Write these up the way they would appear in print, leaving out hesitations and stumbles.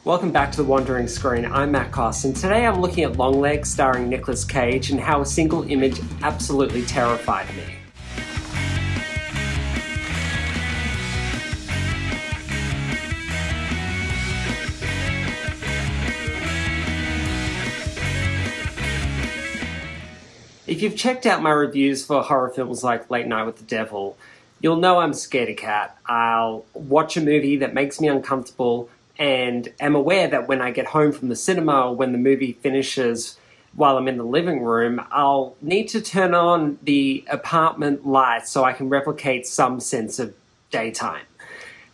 Welcome back to The Wandering Screen. I'm Matt Koss, and today I'm looking at Longlegs starring Nicolas Cage and how a single image absolutely terrified me. If you've checked out my reviews for horror films like Late Night with the Devil, you'll know I'm a scaredy cat. I'll watch a movie that makes me uncomfortable and am aware that when I get home from the cinema or when the movie finishes while I'm in the living room, I'll need to turn on the apartment lights so I can replicate some sense of daytime.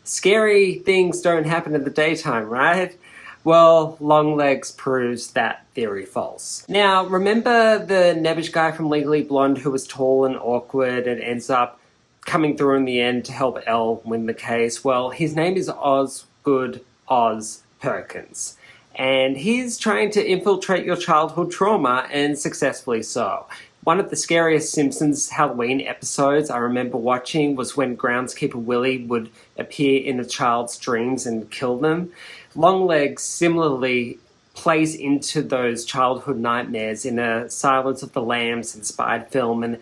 Scary things don't happen in the daytime, right? Well, Longlegs proves that theory false. Now, remember the nebbish guy from Legally Blonde who was tall and awkward and ends up coming through in the end to help Elle win the case? Well, his name is Osgood Oz Perkins, and he's trying to infiltrate your childhood trauma, and successfully so. One of the scariest Simpsons Halloween episodes I remember watching was when groundskeeper Willie would appear in a child's dreams and kill them. Longlegs similarly plays into those childhood nightmares in a Silence of the Lambs inspired film, and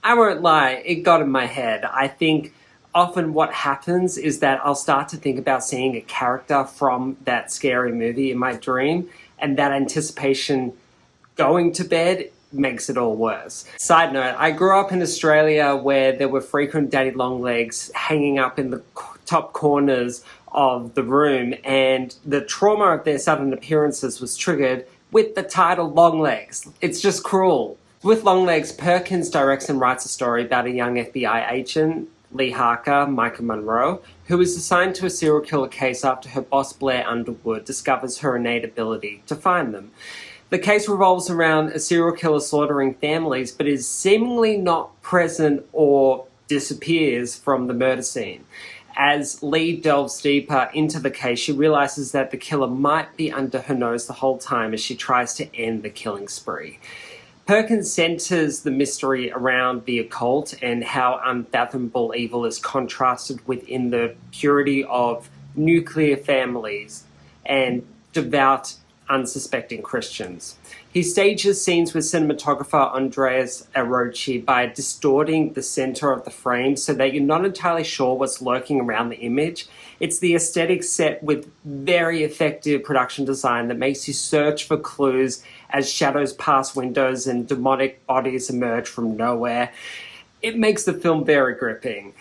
I won't lie, it got in my head. I think often what happens is that I'll start to think about seeing a character from that scary movie in my dream, and that anticipation going to bed makes it all worse. Side note, I grew up in Australia where there were frequent daddy longlegs hanging up in the top corners of the room, and the trauma of their sudden appearances was triggered with the title Longlegs. It's just cruel. With Longlegs, Perkins directs and writes a story about a young FBI agent, Lee Harker, Micah Monroe, who is assigned to a serial killer case after her boss Blair Underwood discovers her innate ability to find them. The case revolves around a serial killer slaughtering families, but is seemingly not present or disappears from the murder scene. As Lee delves deeper into the case, she realizes that the killer might be under her nose the whole time as she tries to end the killing spree. Perkins centers the mystery around the occult and how unfathomable evil is contrasted within the purity of nuclear families and devout, unsuspecting Christians. He stages scenes with cinematographer Andreas Arochi by distorting the center of the frame so that you're not entirely sure what's lurking around the image. It's the aesthetic set with very effective production design that makes you search for clues as shadows pass windows and demonic bodies emerge from nowhere. It makes the film very gripping.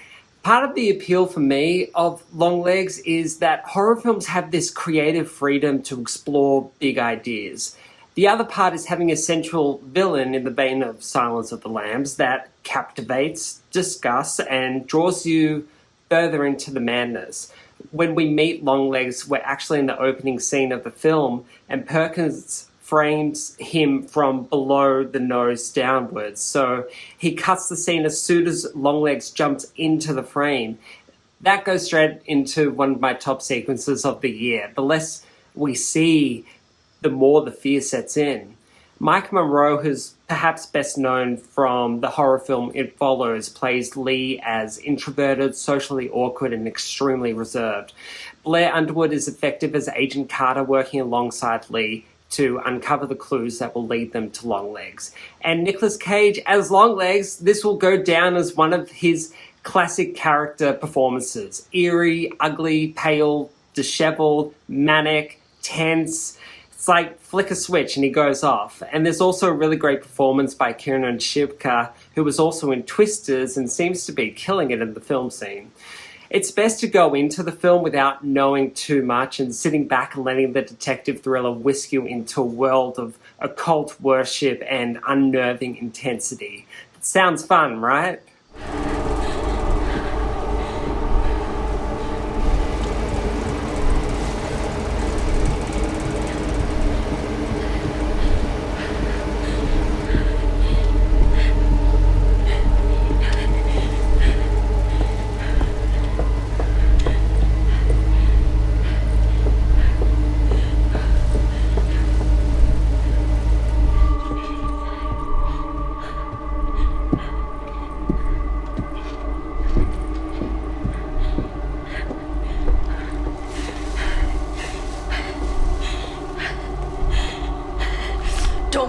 Part of the appeal for me of Longlegs is that horror films have this creative freedom to explore big ideas. The other part is having a central villain in the vein of Silence of the Lambs that captivates, disgusts, and draws you further into the madness. When we meet Longlegs, we're actually in the opening scene of the film, and Perkins frames him from below the nose downwards. So he cuts the scene as soon as Longlegs jumps into the frame. That goes straight into one of my top sequences of the year. The less we see, the more the fear sets in. Mike Monroe, who's perhaps best known from the horror film It Follows, plays Lee as introverted, socially awkward, and extremely reserved. Blair Underwood is effective as Agent Carter, working alongside Lee to uncover the clues that will lead them to Longlegs. And Nicolas Cage as Longlegs, this will go down as one of his classic character performances. Eerie, ugly, pale, disheveled, manic, tense. It's like flick a switch and he goes off. And there's also a really great performance by Kiernan Shipka, who was also in Twisters and seems to be killing it in the film scene. It's best to go into the film without knowing too much and sitting back and letting the detective thriller whisk you into a world of occult worship and unnerving intensity. It sounds fun, right?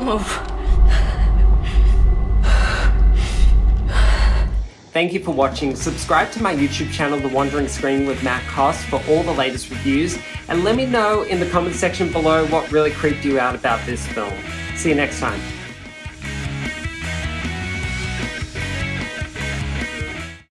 Don't move. Thank you for watching. Subscribe to my YouTube channel, The Wandering Screen with Matt Koss, for all the latest reviews, and let me know in the comment section below what really creeped you out about this film. See you next time.